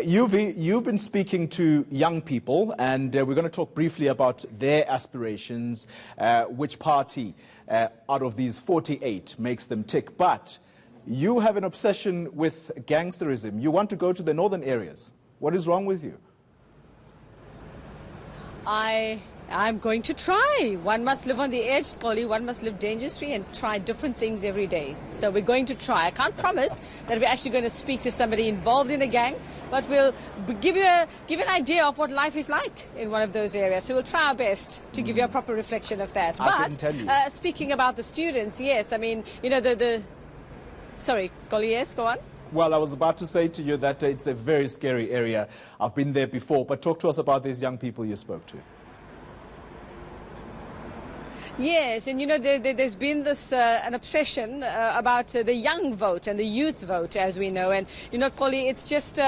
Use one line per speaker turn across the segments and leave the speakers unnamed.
You've been speaking to young people, and we're going to talk briefly about their aspirations, which party out of these 48 makes them tick. But you have an obsession with gangsterism. You want to go to the northern areas. What is wrong with you?
I'm going to try. One must live on the edge, Koli. One must live dangerously and try different things every day. So we're going to try. I can't promise that we're actually going to speak to somebody involved in a gang, but we'll give you an idea of what life is like in one of those areas. So we'll try our best to give you a proper reflection of that.
I can tell you.
Speaking about the students, yes, I mean, you know, Sorry, Koli, yes, go on.
Well, I was about to say to you that it's a very scary area. I've been there before, but talk to us about these young people you spoke to.
Yes, and you know, there's been this an obsession about the young vote and the youth vote, as we know. And you know, Koli, it's just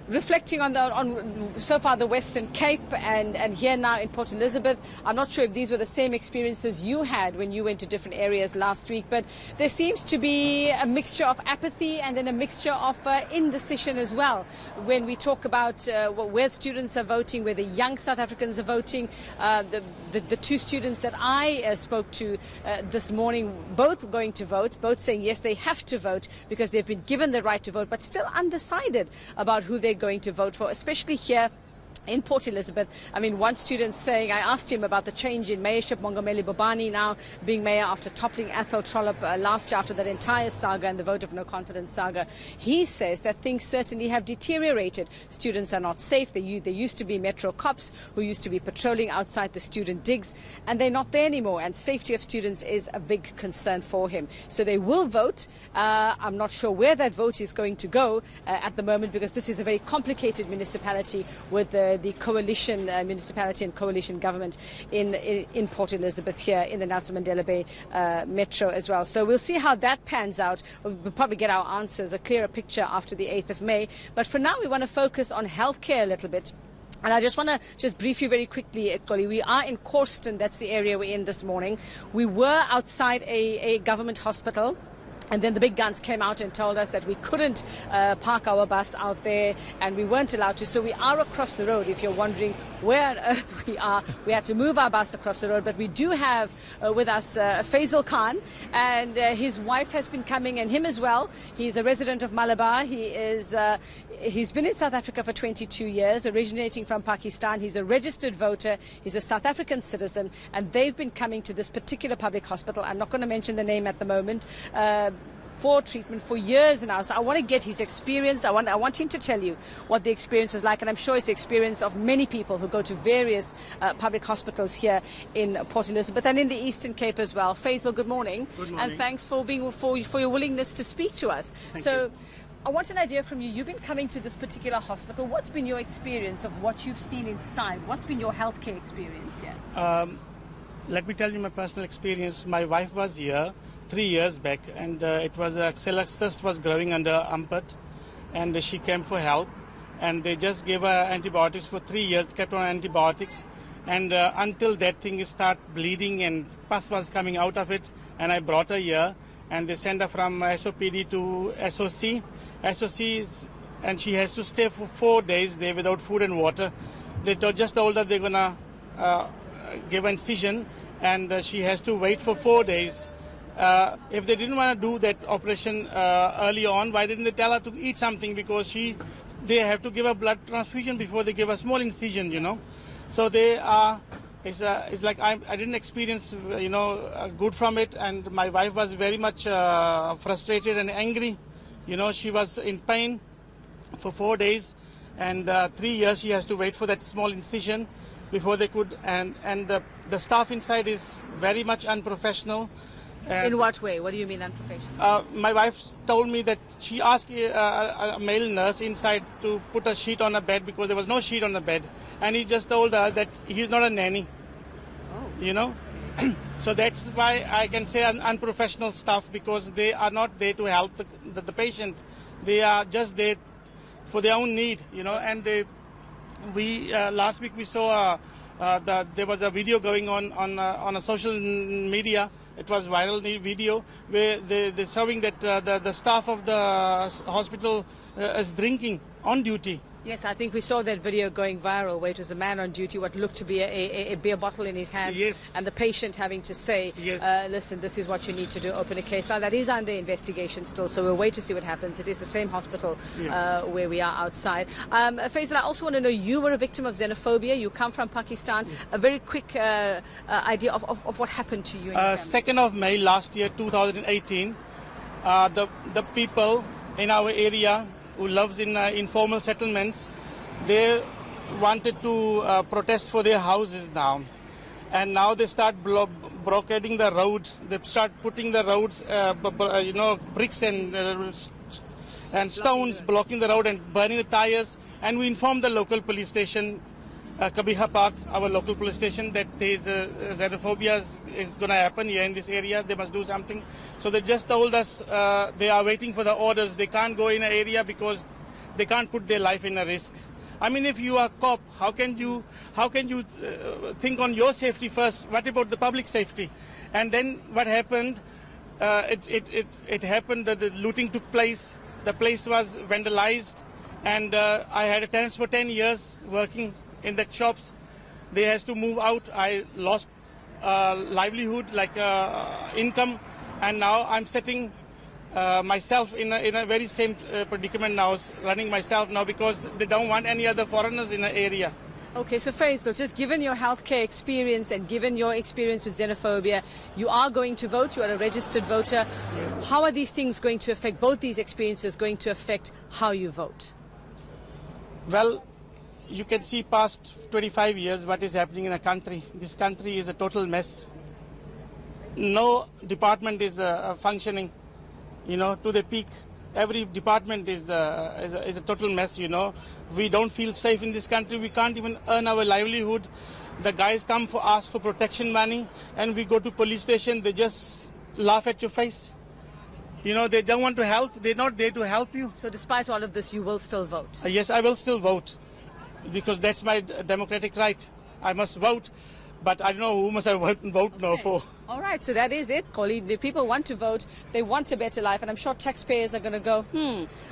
reflecting on so far the Western Cape and here now in Port Elizabeth. I'm not sure if these were the same experiences you had when you went to different areas last week, but there seems to be a mixture of apathy and then a mixture of indecision as well. When we talk about where students are voting, where the young South Africans are voting, the two students that I spoke to this morning, both going to vote, both saying yes, they have to vote because they've been given the right to vote, but still undecided about who they're going to vote for, especially here in Port Elizabeth. I mean, one student saying, I asked him about the change in mayorship, Mongameli Bobani now being mayor after toppling Athol Trollop last year after that entire saga and the vote of no confidence saga. He says that things certainly have deteriorated. Students are not safe. There used to be Metro cops who used to be patrolling outside the student digs, and they're not there anymore. And safety of students is a big concern for him. So they will vote. I'm not sure where that vote is going to go at the moment, because this is a very complicated municipality with the coalition municipality and coalition government in Port Elizabeth here in the Nelson Mandela Bay Metro as well. So we'll see how that pans out. We'll probably get our answers, a clearer picture after the 8th of May. But for now, we want to focus on healthcare a little bit. And I just want to brief you very quickly, Koli. We are in Corsten. That's the area we're in this morning. We were outside a government hospital. And then the big guns came out and told us that we couldn't park our bus out there and we weren't allowed to. So we are across the road. If you're wondering where on earth we are, we had to move our bus across the road. But we do have with us Faisal Khan, and his wife has been coming, and him as well. He's a resident of Malabar. He's been in South Africa for 22 years, originating from Pakistan. He's a registered voter. He's a South African citizen, and they've been coming to this particular public hospital. I'm not going to mention the name at the moment. For treatment for years now. So I want to get his experience. I want him to tell you what the experience was like, and I'm sure it's the experience of many people who go to various public hospitals here in Port Elizabeth and in the Eastern Cape as well. Faisal, good morning.
Good morning.
And thanks for your willingness to speak to us.
Thank you.
I want an idea from you. You've been coming to this particular hospital. What's been your experience of what you've seen inside? What's been your healthcare experience here?
Let me tell you my personal experience. My wife was here 3 years back, and it was a cyst was growing under armpit, and she came for help, and they just gave her antibiotics for 3 years, kept on antibiotics, and until that thing start bleeding and pus was coming out of it, and I brought her here, and they sent her from SOPD to SOC. And she has to stay for 4 days there without food and water. They just told her they're gonna give incision, and she has to wait for 4 days. If they didn't want to do that operation early on, why didn't they tell her to eat something? Because they have to give a blood transfusion before they give a small incision, you know. So they are. It's like I didn't experience, good from it, and my wife was very much frustrated and angry. You know, she was in pain for 4 days, and 3 years she has to wait for that small incision before they could. And the staff inside is very much unprofessional.
In what way? What do you mean unprofessional?
My wife told me that she asked a male nurse inside to put a sheet on a bed because there was no sheet on the bed. And he just told her that he's not a nanny.
Oh.
You know? So that's why I can say unprofessional stuff, because they are not there to help the patient. They are just there for their own need, you know. And last week we saw there was a video going on a social media. It was viral video where they're showing that the staff of the hospital is drinking on duty.
Yes, I think we saw that video going viral where it was a man on duty, what looked to be a beer bottle in his hand,
Yes.
and the patient having to say,
Yes.
listen, this is what you need to do, open a case file. That is under investigation still, so we'll wait to see what happens. It is the same hospital where we are outside. Faisal, I also want to know, you were a victim of xenophobia. You come from Pakistan. A very quick idea of what happened to you and your family.
2nd of May last year, 2018, the people in our area who lives in informal settlements, they wanted to protest for their houses now. And now they start blockading the road. They start putting the roads, bricks and stones blocking the road and burning the tires. And we informed the local police station, Kabiha Park, our local police station, that there is xenophobia is going to happen here in this area. They must do something. So they just told us they are waiting for the orders. They can't go in an area because they can't put their life in a risk. I mean, if you are a cop, how can you think on your safety first? What about the public safety? And then what happened? It happened that the looting took place. The place was vandalized, and I had a tenants for 10 years working in the shops. They has to move out. I lost livelihood, like income, and now I'm sitting myself in a very same predicament now, running myself now because they don't want any other foreigners in the area.
Okay, so Faisal, just given your healthcare experience and given your experience with xenophobia, you are going to vote, you are a registered voter.
Yes.
How are these things going to affect, both these experiences going to affect how you vote?
Well, you can see past 25 years what is happening in a country. This country is a total mess. No department is functioning, to the peak. Every department is a total mess, We don't feel safe in this country. We can't even earn our livelihood. The guys come for ask for protection money, and we go to police station. They just laugh at your face. They don't want to help. They're not there to help you.
So despite all of this, you will still vote?
Yes, I will still vote, because that's my democratic right. I must vote, but I don't know who must I vote now for.
All right, so that is it, Koli. The people want to vote, they want a better life, and I'm sure taxpayers are going to go,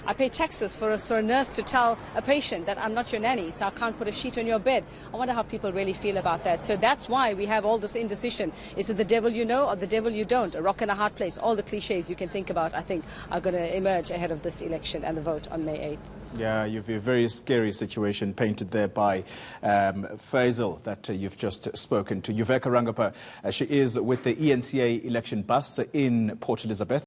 I pay taxes for a nurse to tell a patient that I'm not your nanny, so I can't put a sheet on your bed. I wonder how people really feel about that. So that's why we have all this indecision. Is it the devil you know or the devil you don't? A rock and a hard place. All the cliches you can think about, I think, are going to emerge ahead of this election and the vote on May 8th.
Yeah, you've a very scary situation painted there by Faisal that you've just spoken to. Yuveka Rangapa, she is with the eNCA election bus in Port Elizabeth.